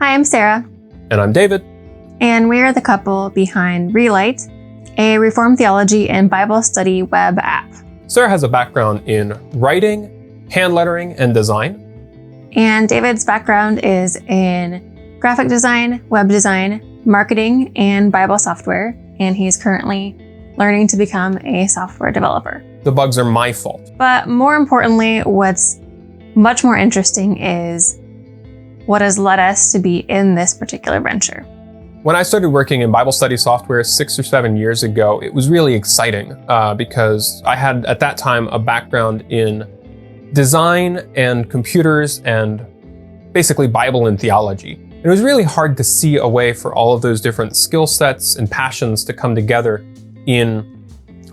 Hi, I'm Sarah. And I'm David. And we are the couple behind Relight, a Reformed theology and Bible study web app. Sarah has a background in writing, hand lettering, and design. And David's background is in graphic design, web design, marketing, and Bible software. And he's currently learning to become a software developer. The bugs are my fault. But more importantly, what's much more interesting is what has led us to be in this particular venture. When I started working in Bible study software 6 or 7 years ago, it was really exciting because I had at that time a background in design and computers and basically Bible and theology. And it was really hard to see a way for all of those different skill sets and passions to come together in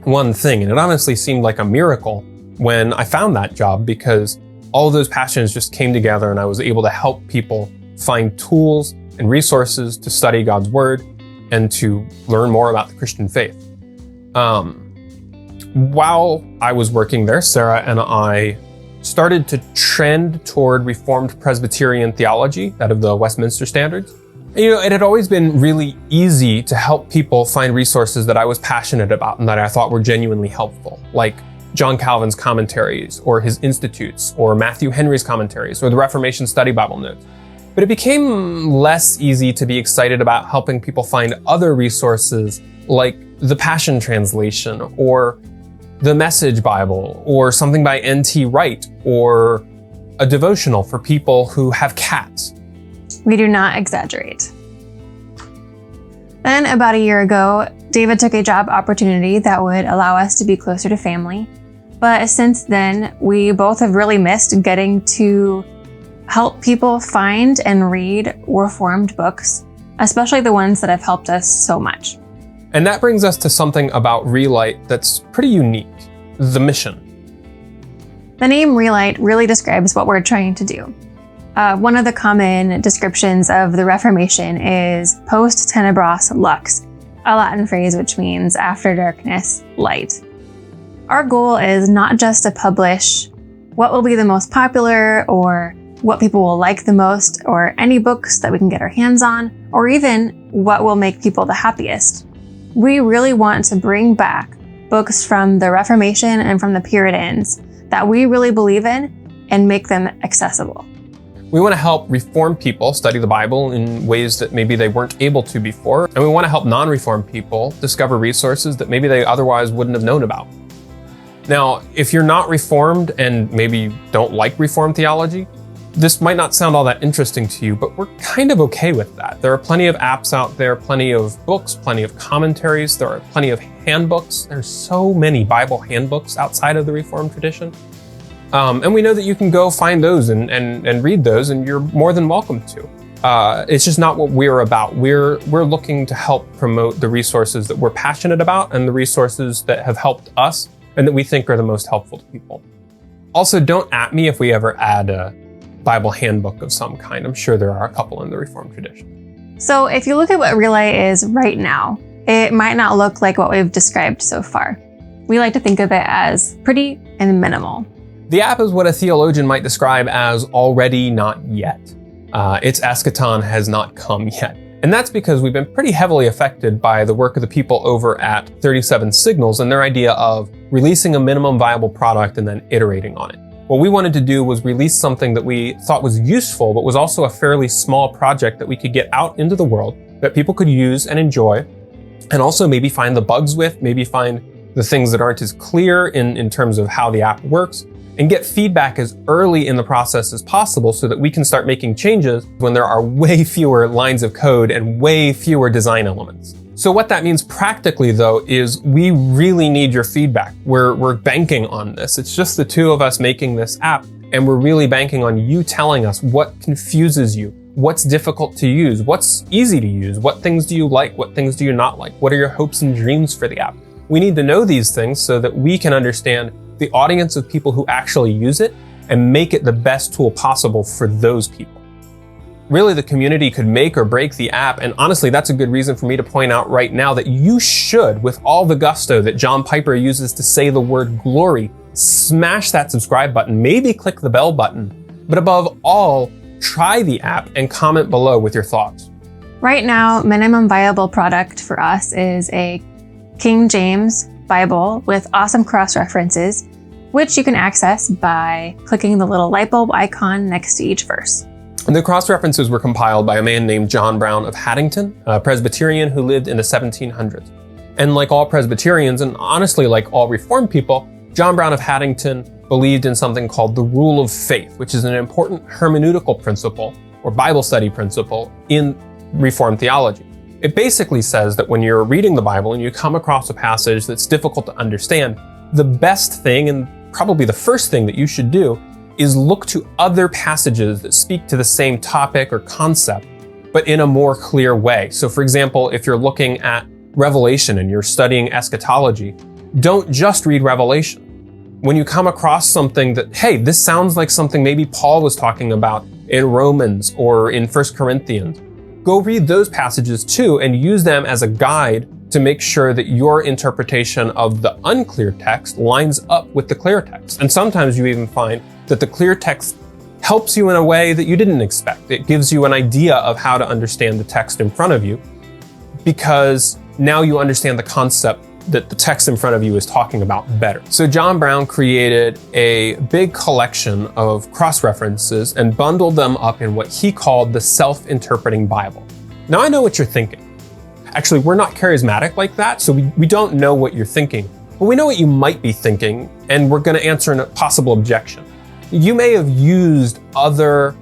one thing. And it honestly seemed like a miracle when I found that job, because all of those passions just came together and I was able to help people find tools and resources to study God's Word and to learn more about the Christian faith. While I was working there, Sarah and I started to trend toward Reformed Presbyterian theology, that of the Westminster Standards. And, it had always been really easy to help people find resources that I was passionate about and that I thought were genuinely helpful, like John Calvin's commentaries, or his institutes, or Matthew Henry's commentaries, or the Reformation Study Bible Notes. But it became less easy to be excited about helping people find other resources like the Passion Translation, or the Message Bible, or something by N.T. Wright, or a devotional for people who have cats. We do not exaggerate. Then, about a year ago, David took a job opportunity that would allow us to be closer to family. But since then, we both have really missed getting to help people find and read Reformed books, especially the ones that have helped us so much. And that brings us to something about Relight that's pretty unique: the mission. The name Relight really describes what we're trying to do. One of the common descriptions of the Reformation is post tenebras lux, a Latin phrase which means after darkness, light. Our goal is not just to publish what will be the most popular or what people will like the most, or any books that we can get our hands on, or even what will make people the happiest. We really want to bring back books from the Reformation and from the Puritans that we really believe in and make them accessible. We want to help Reformed people study the Bible in ways that maybe they weren't able to before, and we want to help non-Reformed people discover resources that maybe they otherwise wouldn't have known about. Now, if you're not Reformed and maybe you don't like Reformed theology, this might not sound all that interesting to you, but we're kind of okay with that. There are plenty of apps out there, plenty of books, plenty of commentaries, there are plenty of handbooks. There's so many Bible handbooks outside of the Reformed tradition. And we know that you can go find those and read those, and you're more than welcome to. It's just not what we're about. We're looking to help promote the resources that we're passionate about and the resources that have helped us and that we think are the most helpful to people. Also, don't at me if we ever add a Bible handbook of some kind. I'm sure there are a couple in the Reformed tradition. So if you look at what Relight is right now, it might not look like what we've described so far. We like to think of it as pretty and minimal. The app is what a theologian might describe as already not yet. Its eschaton has not come yet. And that's because we've been pretty heavily affected by the work of the people over at 37 Signals and their idea of releasing a minimum viable product and then iterating on it. What we wanted to do was release something that we thought was useful, but was also a fairly small project that we could get out into the world that people could use and enjoy, and also maybe find the bugs with, maybe find the things that aren't as clear in terms of how the app works, and get feedback as early in the process as possible so that we can start making changes when there are way fewer lines of code and way fewer design elements. So what that means practically, though, is we really need your feedback. We're banking on this. It's just the two of us making this app, and we're really banking on you telling us what confuses you, what's difficult to use, what's easy to use, what things do you like, what things do you not like, what are your hopes and dreams for the app. We need to know these things so that we can understand the audience of people who actually use it and make it the best tool possible for those people. Really, the community could make or break the app, and honestly, that's a good reason for me to point out right now that you should, with all the gusto that John Piper uses to say the word glory, smash that subscribe button, maybe click the bell button, but above all, try the app and comment below with your thoughts. Right now, minimum viable product for us is a King James Bible with awesome cross-references, which you can access by clicking the little light bulb icon next to each verse. And the cross-references were compiled by a man named John Brown of Haddington, a Presbyterian who lived in the 1700s. And like all Presbyterians, and honestly like all Reformed people, John Brown of Haddington believed in something called the rule of faith, which is an important hermeneutical principle or Bible study principle in Reformed theology. It basically says that when you're reading the Bible and you come across a passage that's difficult to understand, the best thing and probably the first thing that you should do is look to other passages that speak to the same topic or concept, but in a more clear way. So for example, if you're looking at Revelation and you're studying eschatology, don't just read Revelation. When you come across something that, hey, this sounds like something maybe Paul was talking about in Romans or in 1 Corinthians, go read those passages too and use them as a guide to make sure that your interpretation of the unclear text lines up with the clear text. And sometimes you even find that the clear text helps you in a way that you didn't expect. It gives you an idea of how to understand the text in front of you because now you understand the concept that the text in front of you is talking about better. So John Brown created a big collection of cross-references and bundled them up in what he called the self-interpreting Bible. Now I know what you're thinking. Actually, we're not charismatic like that, so we don't know what you're thinking. But we know what you might be thinking, and we're going to answer a possible objection. You may have used other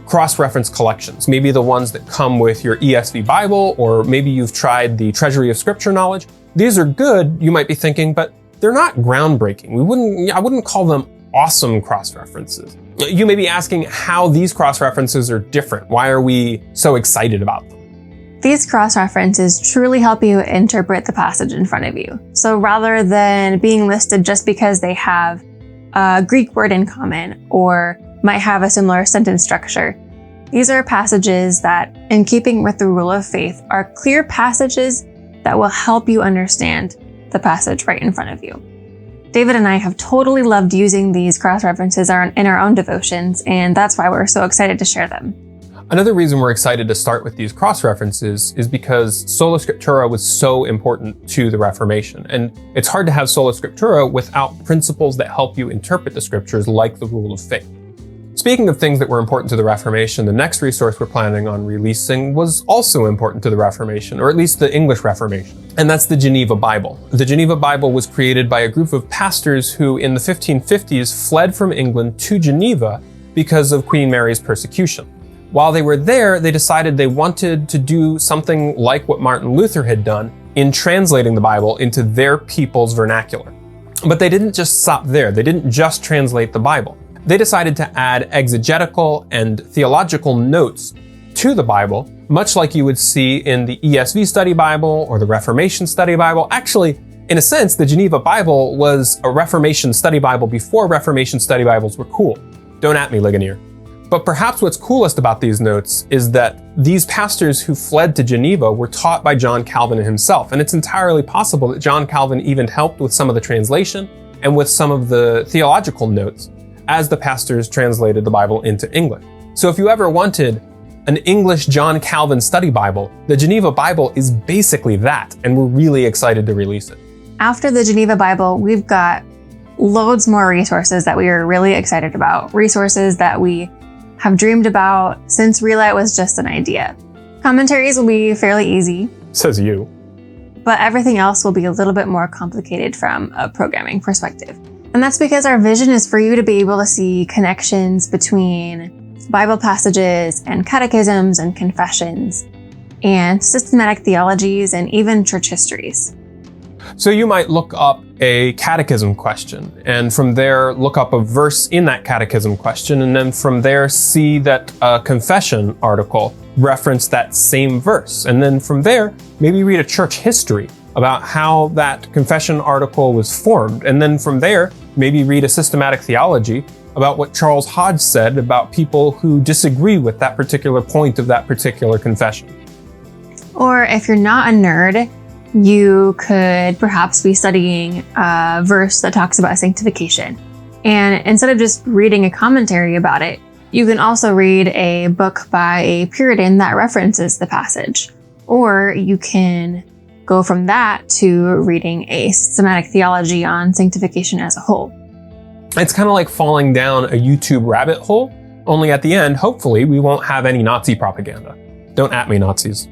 cross-reference collections, maybe the ones that come with your ESV Bible, or maybe you've tried the Treasury of Scripture Knowledge. These are good, you might be thinking, but they're not groundbreaking. I wouldn't call them awesome cross-references. You may be asking how these cross-references are different. Why are we so excited about them? These cross-references truly help you interpret the passage in front of you. So rather than being listed just because they have a Greek word in common or might have a similar sentence structure, these are passages that, in keeping with the rule of faith, are clear passages that will help you understand the passage right in front of you. David and I have totally loved using these cross-references in our own devotions, and that's why we're so excited to share them. Another reason we're excited to start with these cross-references is because Sola Scriptura was so important to the Reformation. And it's hard to have Sola Scriptura without principles that help you interpret the scriptures like the rule of faith. Speaking of things that were important to the Reformation, the next resource we're planning on releasing was also important to the Reformation, or at least the English Reformation, and that's the Geneva Bible. The Geneva Bible was created by a group of pastors who in the 1550s fled from England to Geneva because of Queen Mary's persecution. While they were there, they decided they wanted to do something like what Martin Luther had done in translating the Bible into their people's vernacular. But they didn't just stop there. They didn't just translate the Bible. They decided to add exegetical and theological notes to the Bible, much like you would see in the ESV Study Bible or the Reformation Study Bible. Actually, in a sense, the Geneva Bible was a Reformation Study Bible before Reformation Study Bibles were cool. Don't at me, Ligonier. But perhaps what's coolest about these notes is that these pastors who fled to Geneva were taught by John Calvin himself. And it's entirely possible that John Calvin even helped with some of the translation and with some of the theological notes as the pastors translated the Bible into English. So if you ever wanted an English John Calvin study Bible, the Geneva Bible is basically that, and we're really excited to release it. After the Geneva Bible, we've got loads more resources that we are really excited about, resources that we have dreamed about since Relight was just an idea. Commentaries will be fairly easy. Says you. But everything else will be a little bit more complicated from a programming perspective. And that's because our vision is for you to be able to see connections between Bible passages and catechisms and confessions and systematic theologies and even church histories. So you might look up a catechism question, and from there look up a verse in that catechism question, and then from there see that a confession article referenced that same verse. And then from there, maybe read a church history about how that confession article was formed. And then from there, maybe read a systematic theology about what Charles Hodge said about people who disagree with that particular point of that particular confession. Or if you're not a nerd, you could perhaps be studying a verse that talks about sanctification. And instead of just reading a commentary about it, You can also read a book by a Puritan that references the passage, or you can go from that to reading a systematic theology on sanctification as a whole. It's kind of like falling down a YouTube rabbit hole, only at the end, hopefully, we won't have any Nazi propaganda. Don't at me, Nazis.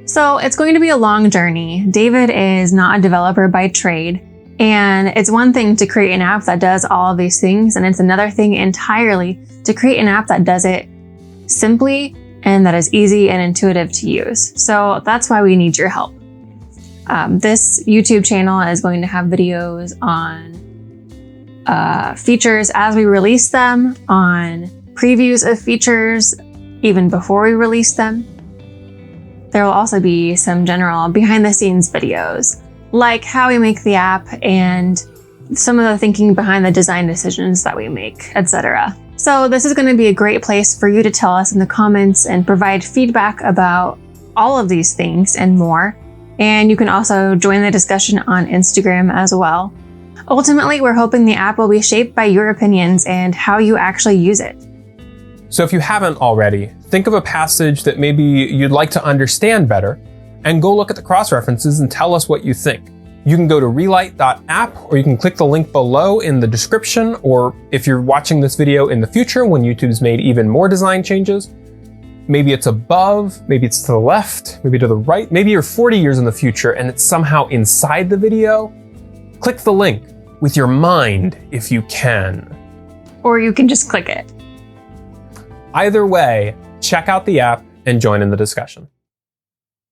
So it's going to be a long journey. David is not a developer by trade, and it's one thing to create an app that does all of these things, and it's another thing entirely to create an app that does it simply and that is easy and intuitive to use. So that's why we need your help. This YouTube channel is going to have videos on features as we release them, on previews of features even before we release them. There will also be some general behind the scenes videos, like how we make the app and some of the thinking behind the design decisions that we make, etc. So this is going to be a great place for you to tell us in the comments and provide feedback about all of these things and more. And you can also join the discussion on Instagram as well. Ultimately, we're hoping the app will be shaped by your opinions and how you actually use it. So if you haven't already, think of a passage that maybe you'd like to understand better, and go look at the cross-references and tell us what you think. You can go to relight.app, or you can click the link below in the description, or if you're watching this video in the future when YouTube's made even more design changes, maybe it's above, maybe it's to the left, maybe to the right, maybe you're 40 years in the future and it's somehow inside the video. Click the link with your mind if you can. Or you can just click it. Either way, check out the app and join in the discussion.